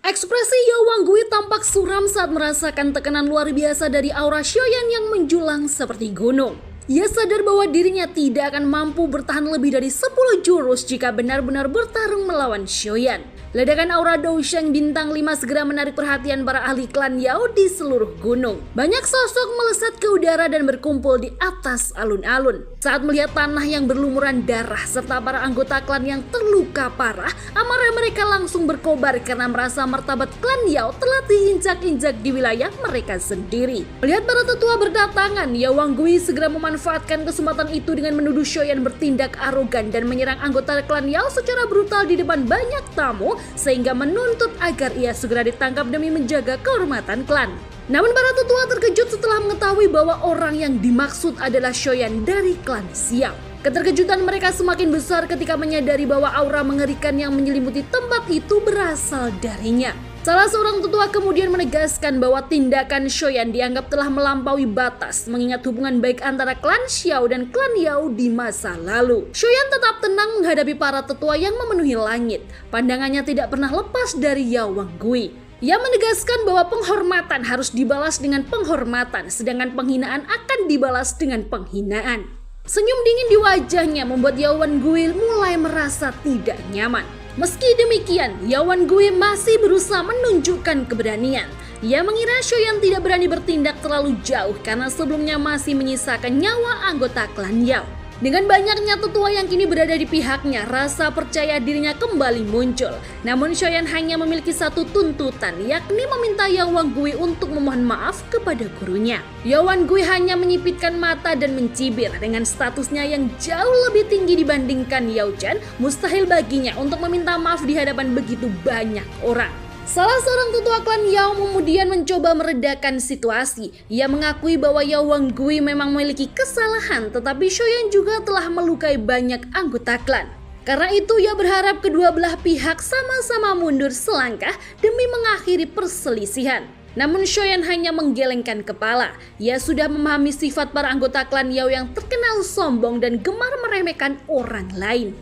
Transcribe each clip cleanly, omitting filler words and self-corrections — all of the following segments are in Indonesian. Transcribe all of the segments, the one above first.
Ekspresi Yao Gui tampak suram saat merasakan tekanan luar biasa dari aura Xiaoyan yang menjulang seperti gunung. Ia sadar bahwa dirinya tidak akan mampu bertahan lebih dari 10 jurus jika benar-benar bertarung melawan Xiaoyan. Ledakan aura Dousheng bintang 5 segera menarik perhatian para ahli klan Yao di seluruh gunung. Banyak sosok melesat ke udara dan berkumpul di atas alun-alun. Saat melihat tanah yang berlumuran darah serta para anggota klan yang terluka parah, amarah mereka langsung berkobar karena merasa martabat klan Yao telah diinjak-injak di wilayah mereka sendiri. Melihat para tetua berdatangan, Yao Gui segera memanfaatkan kesempatan itu dengan menuduh Xiaoyan bertindak arogan dan menyerang anggota klan Yao secara brutal di depan banyak tamu, sehingga menuntut agar ia segera ditangkap demi menjaga kehormatan klan. Namun para tetua terkejut setelah mengetahui bahwa orang yang dimaksud adalah Xiaoyan dari klan Xiao. Keterkejutan mereka semakin besar ketika menyadari bahwa aura mengerikan yang menyelimuti tempat itu berasal darinya. Salah seorang tetua kemudian menegaskan bahwa tindakan Xiaoyan dianggap telah melampaui batas mengingat hubungan baik antara klan Xiao dan klan Yao di masa lalu. Xiaoyan tetap tenang menghadapi para tetua yang memenuhi langit. Pandangannya tidak pernah lepas dari Yao Gui. Ia menegaskan bahwa penghormatan harus dibalas dengan penghormatan, sedangkan penghinaan akan dibalas dengan penghinaan. Senyum dingin di wajahnya membuat Yao Gui mulai merasa tidak nyaman. Meski demikian, Yao Gui masih berusaha menunjukkan keberanian. Ia mengira Xiaoyan tidak berani bertindak terlalu jauh karena sebelumnya masih menyisakan nyawa anggota klan Yao. Dengan banyaknya tetua yang kini berada di pihaknya, rasa percaya dirinya kembali muncul. Namun Xiaoyan hanya memiliki satu tuntutan, yakni meminta Yao Gui untuk memohon maaf kepada gurunya. Yao Gui hanya menyipitkan mata dan mencibir. Dengan statusnya yang jauh lebih tinggi dibandingkan Yao Chen, mustahil baginya untuk meminta maaf di hadapan begitu banyak orang. Salah seorang tetua klan Yao kemudian mencoba meredakan situasi. Ia mengakui bahwa Yao Gui memang memiliki kesalahan, tetapi Xiaoyan juga telah melukai banyak anggota klan. Karena itu ia berharap kedua belah pihak sama-sama mundur selangkah demi mengakhiri perselisihan. Namun Xiaoyan hanya menggelengkan kepala. Ia sudah memahami sifat para anggota klan Yao yang terkenal sombong dan gemar meremehkan orang lain.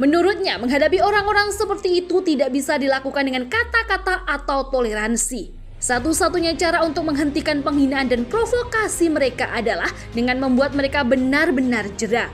Menurutnya, menghadapi orang-orang seperti itu tidak bisa dilakukan dengan kata-kata atau toleransi. Satu-satunya cara untuk menghentikan penghinaan dan provokasi mereka adalah dengan membuat mereka benar-benar jera.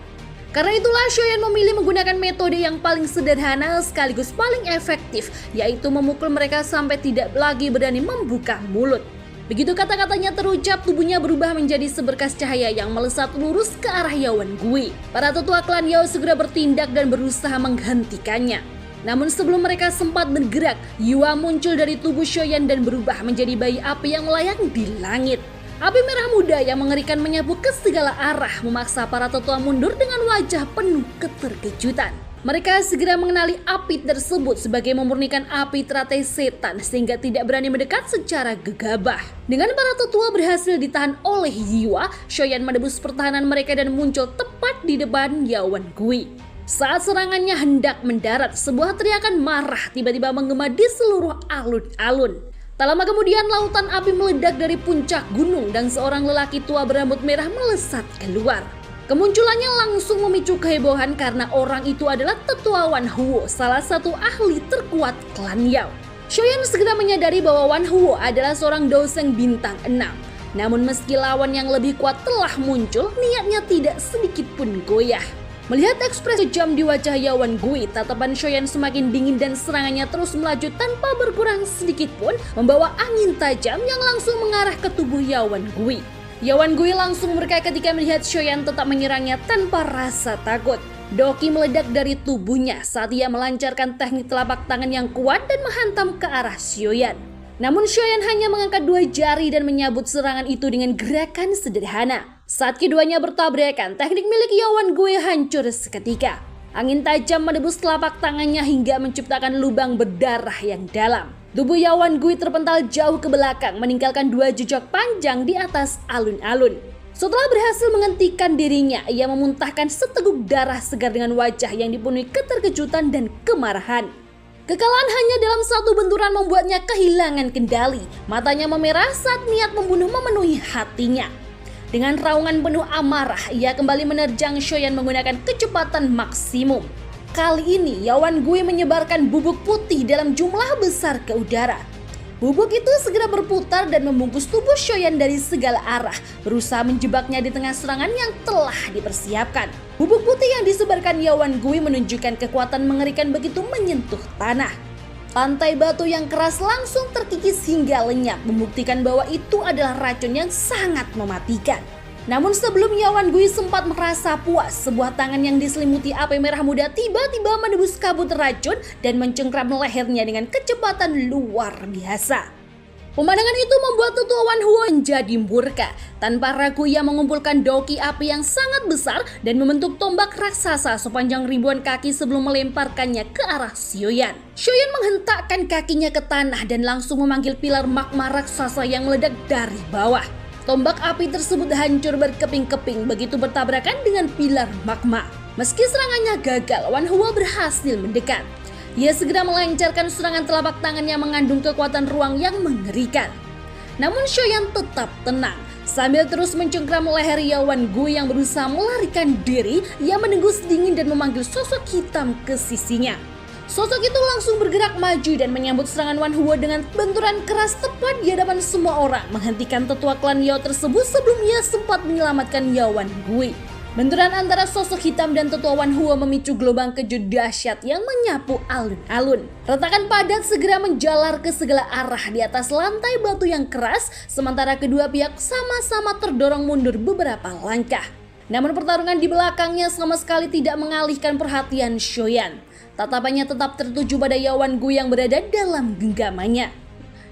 Karena itulah Xiaoyan memilih menggunakan metode yang paling sederhana sekaligus paling efektif, yaitu memukul mereka sampai tidak lagi berani membuka mulut. Begitu kata-katanya terucap, tubuhnya berubah menjadi seberkas cahaya yang melesat lurus ke arah Yao Gui. Para tetua klan Yao segera bertindak dan berusaha menghentikannya. Namun sebelum mereka sempat bergerak, Yua muncul dari tubuh Xiaoyan dan berubah menjadi bayi api yang melayang di langit. Api merah muda yang mengerikan menyapu ke segala arah memaksa para tetua mundur dengan wajah penuh keterkejutan. Mereka segera mengenali api tersebut sebagai memurnikan api teratai setan sehingga tidak berani mendekat secara gegabah. Dengan para tetua berhasil ditahan oleh Yua, Xiaoyan menebus pertahanan mereka dan muncul tepat di depan Yao Gui. Saat serangannya hendak mendarat, sebuah teriakan marah tiba-tiba menggema di seluruh alun-alun. Tak lama kemudian lautan api meledak dari puncak gunung dan seorang lelaki tua berambut merah melesat keluar. Kemunculannya langsung memicu kehebohan karena orang itu adalah Tetua Wan Huo, salah satu ahli terkuat klan Yao. Xiaoyan segera menyadari bahwa Wan Huo adalah seorang Dousheng bintang 6. Namun meski lawan yang lebih kuat telah muncul, niatnya tidak sedikit pun goyah. Melihat ekspresi kejam di wajah Yao Gui, tatapan Xiaoyan semakin dingin dan serangannya terus melaju tanpa berkurang sedikit pun, membawa angin tajam yang langsung mengarah ke tubuh Yao Gui. Yao Gui langsung murka ketika melihat Xiaoyan tetap menyerangnya tanpa rasa takut. Doki meledak dari tubuhnya saat ia melancarkan teknik telapak tangan yang kuat dan menghantam ke arah Xiaoyan. Namun Xiaoyan hanya mengangkat 2 jari dan menyambut serangan itu dengan gerakan sederhana. Saat keduanya bertabrakan, teknik milik Yao Gui hancur seketika. Angin tajam menembus telapak tangannya hingga menciptakan lubang berdarah yang dalam. Tubuh Yao Gui terpental jauh ke belakang, meninggalkan 2 jejak panjang di atas alun-alun. Setelah berhasil menghentikan dirinya, ia memuntahkan seteguk darah segar dengan wajah yang dipenuhi keterkejutan dan kemarahan. Kekalahan hanya dalam satu benturan membuatnya kehilangan kendali. Matanya memerah saat niat membunuh memenuhi hatinya. Dengan raungan penuh amarah, ia kembali menerjang Xiaoyan menggunakan kecepatan maksimum. Kali ini Yao Gui menyebarkan bubuk putih dalam jumlah besar ke udara. Bubuk itu segera berputar dan membungkus tubuh Shoyan dari segala arah, berusaha menjebaknya di tengah serangan yang telah dipersiapkan. Bubuk putih yang disebarkan Yawan Gui menunjukkan kekuatan mengerikan begitu menyentuh tanah. Lantai batu yang keras langsung terkikis hingga lenyap, membuktikan bahwa itu adalah racun yang sangat mematikan. Namun sebelum Yawan Gui sempat merasa puas, sebuah tangan yang diselimuti api merah muda tiba-tiba menembus kabut racun dan mencengkram lehernya dengan kecepatan luar biasa. Pemandangan itu membuat Tetua Wan Huo menjadi murka. Tanpa ragu ia mengumpulkan doki api yang sangat besar dan membentuk tombak raksasa sepanjang ribuan kaki sebelum melemparkannya ke arah Sioyan. Sioyan menghentakkan kakinya ke tanah dan langsung memanggil pilar magma raksasa yang meledak dari bawah. Tombak api tersebut hancur berkeping-keping begitu bertabrakan dengan pilar magma. Meski serangannya gagal, Wan Huo berhasil mendekat. Ia segera melancarkan serangan telapak tangan yang mengandung kekuatan ruang yang mengerikan. Namun Shoyan tetap tenang. Sambil terus mencengkram leher Yawan Gui yang berusaha melarikan diri, ia mendengus dingin dan memanggil sosok hitam ke sisinya. Sosok itu langsung bergerak maju dan menyambut serangan Wan Huo dengan benturan keras tepat di hadapan semua orang, menghentikan tetua klan Yao tersebut sebelum ia sempat menyelamatkan Yawan Gui. Benturan antara sosok hitam dan tetua Wan Huo memicu gelombang kejut dahsyat yang menyapu alun-alun. Retakan padat segera menjalar ke segala arah di atas lantai batu yang keras, sementara kedua pihak sama-sama terdorong mundur beberapa langkah. Namun pertarungan di belakangnya sama sekali tidak mengalihkan perhatian Shoyan. Tatapannya tetap tertuju pada Yawan Gui yang berada dalam genggamannya.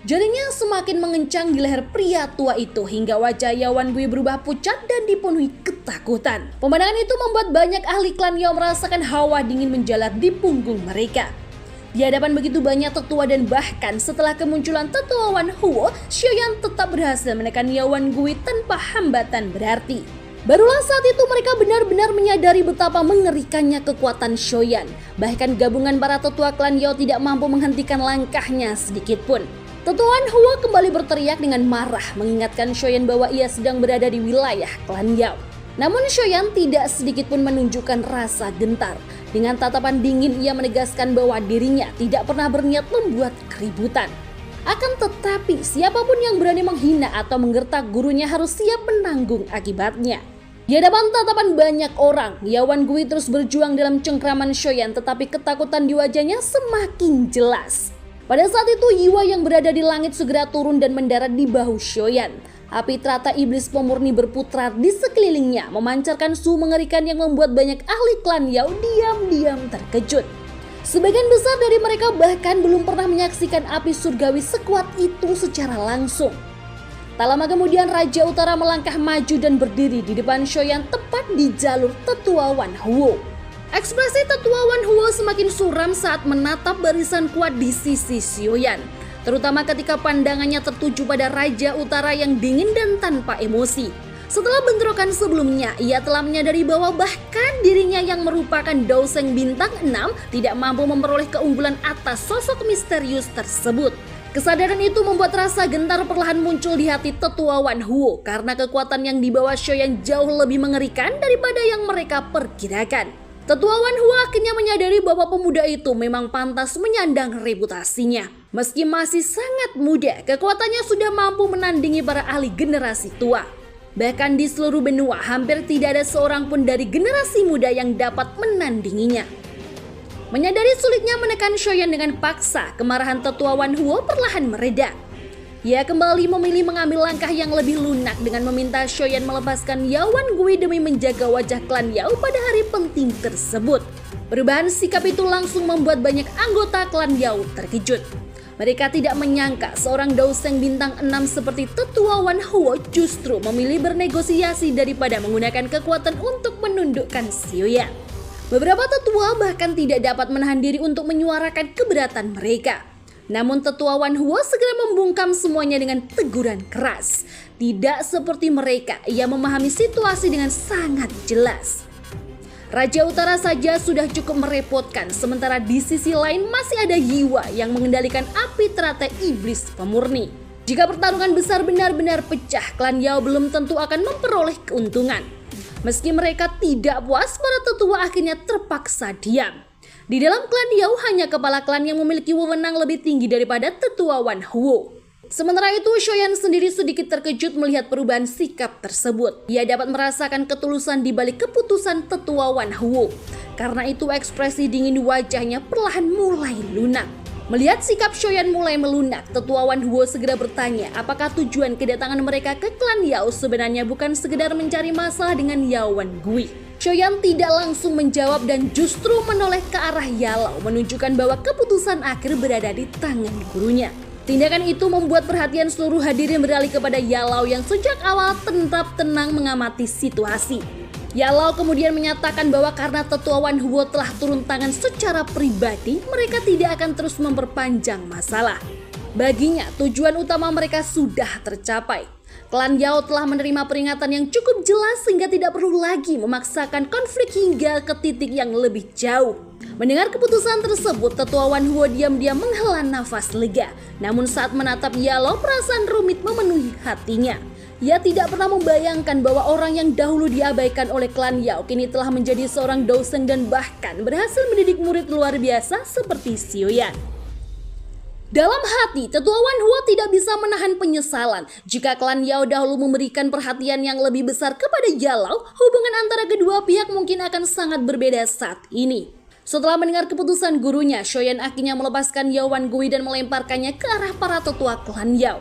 Jarinya semakin mengencang di leher pria tua itu hingga wajah Yawan Gui berubah pucat dan dipenuhi ketakutan. Pemandangan itu membuat banyak ahli klan Yao merasakan hawa dingin menjalar di punggung mereka. Di hadapan begitu banyak tetua dan bahkan setelah kemunculan Tetua Wan Huo, Shoyan tetap berhasil menekan Yawan Gui tanpa hambatan berarti. Barulah saat itu mereka benar-benar menyadari betapa mengerikannya kekuatan Shoyan. Bahkan gabungan para tetua klan Yao tidak mampu menghentikan langkahnya sedikit pun. Tetua Wan Huo kembali berteriak dengan marah mengingatkan Shoyan bahwa ia sedang berada di wilayah klan Yao. Namun Shoyan tidak sedikit pun menunjukkan rasa gentar. Dengan tatapan dingin ia menegaskan bahwa dirinya tidak pernah berniat membuat keributan. Akan tetapi siapapun yang berani menghina atau menggertak gurunya harus siap menanggung akibatnya. Di hadapan tatapan banyak orang, Yawan Gui terus berjuang dalam cengkraman Shoyan, tetapi ketakutan di wajahnya semakin jelas. Pada saat itu Yiwa yang berada di langit segera turun dan mendarat di bahu Shoyan. Api terata iblis pemurni berputar di sekelilingnya, memancarkan suhu mengerikan yang membuat banyak ahli klan Yao diam-diam terkejut. Sebagian besar dari mereka bahkan belum pernah menyaksikan api surgawi sekuat itu secara langsung. Tak lama kemudian Raja Utara melangkah maju dan berdiri di depan Shoyan tepat di jalur Tetua Wan Huo. Ekspresi Tetua Wan Huo semakin suram saat menatap barisan kuat di sisi Shoyan, terutama ketika pandangannya tertuju pada Raja Utara yang dingin dan tanpa emosi. Setelah bentrokan sebelumnya, ia telah menyadari bahwa bahkan dirinya yang merupakan Daoseng bintang 6 tidak mampu memperoleh keunggulan atas sosok misterius tersebut. Kesadaran itu membuat rasa gentar perlahan muncul di hati Tetua Wan Huo karena kekuatan yang dibawa Shoyan jauh lebih mengerikan daripada yang mereka perkirakan. Tetua Wan Huo akhirnya menyadari bahwa pemuda itu memang pantas menyandang reputasinya. Meski masih sangat muda, kekuatannya sudah mampu menandingi para ahli generasi tua. Bahkan di seluruh benua hampir tidak ada seorang pun dari generasi muda yang dapat menandinginya. Menyadari sulitnya menekan Shoyan dengan paksa, kemarahan Tetua Wan Huo perlahan mereda. Ia kembali memilih mengambil langkah yang lebih lunak dengan meminta Shoyan melepaskan Yawan Gui demi menjaga wajah klan Yao pada hari penting tersebut. Perubahan sikap itu langsung membuat banyak anggota klan Yao terkejut. Mereka tidak menyangka seorang Daoseng bintang 6 seperti Tetua Wan Huo justru memilih bernegosiasi daripada menggunakan kekuatan untuk menundukkan Shoyan. Beberapa tetua bahkan tidak dapat menahan diri untuk menyuarakan keberatan mereka. Namun Tetua Wan Huo segera membungkam semuanya dengan teguran keras. Tidak seperti mereka, ia memahami situasi dengan sangat jelas. Raja Utara saja sudah cukup merepotkan, sementara di sisi lain masih ada Yiwa yang mengendalikan api teratai iblis pemurni. Jika pertarungan besar benar-benar pecah, klan Yao belum tentu akan memperoleh keuntungan. Meski mereka tidak puas, para tetua akhirnya terpaksa diam. Di dalam klan Yao hanya kepala klan yang memiliki wewenang lebih tinggi daripada Tetua Wan Huo. Sementara itu, Shoyan sendiri sedikit terkejut melihat perubahan sikap tersebut. Ia dapat merasakan ketulusan di balik keputusan tetua Wan Huo. Karena itu, ekspresi dingin di wajahnya perlahan mulai lunak. Melihat sikap Shoyan mulai melunak, tetua Wan Huo segera bertanya apakah tujuan kedatangan mereka ke klan Yao sebenarnya bukan sekedar mencari masalah dengan Yao Wan Gui. Shoyan tidak langsung menjawab dan justru menoleh ke arah Yalao, menunjukkan bahwa keputusan akhir berada di tangan gurunya. Tindakan itu membuat perhatian seluruh hadirin beralih kepada Yalao yang sejak awal tetap tenang mengamati situasi. Yalao kemudian menyatakan bahwa karena tetua Wan Huo telah turun tangan secara pribadi, mereka tidak akan terus memperpanjang masalah. Baginya, tujuan utama mereka sudah tercapai. Klan Yao telah menerima peringatan yang cukup jelas sehingga tidak perlu lagi memaksakan konflik hingga ke titik yang lebih jauh. Mendengar keputusan tersebut, tetua Wan Huo diam-diam menghela nafas lega. Namun saat menatap Yalao, perasaan rumit memenuhi hatinya. Ia tidak pernah membayangkan bahwa orang yang dahulu diabaikan oleh klan Yao kini telah menjadi seorang dosen dan bahkan berhasil mendidik murid luar biasa seperti Sioyan. Dalam hati, tetua Wan Huo tidak bisa menahan penyesalan. Jika klan Yao dahulu memberikan perhatian yang lebih besar kepada Yalao, hubungan antara kedua pihak mungkin akan sangat berbeda saat ini. Setelah mendengar keputusan gurunya, Shoyan akhirnya melepaskan Yao Wan Gui dan melemparkannya ke arah para tetua klan Yao.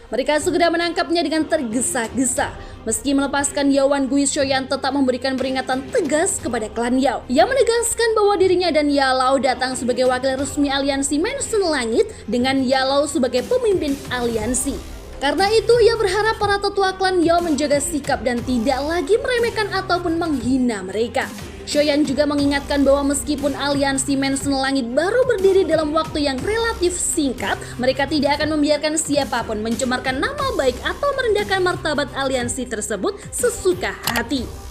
Mereka segera menangkapnya dengan tergesa-gesa. Meski melepaskan Yao Wan Gui, Shoyan tetap memberikan peringatan tegas kepada klan Yao. Ia menegaskan bahwa dirinya dan Yalao datang sebagai wakil resmi aliansi Mansion Langit dengan Yalao sebagai pemimpin aliansi. Karena itu, ia berharap para tetua klan Yao menjaga sikap dan tidak lagi meremehkan ataupun menghina mereka. Shoyan juga mengingatkan bahwa meskipun aliansi Mansion Langit baru berdiri dalam waktu yang relatif singkat, mereka tidak akan membiarkan siapapun mencemarkan nama baik atau merendahkan martabat aliansi tersebut sesuka hati.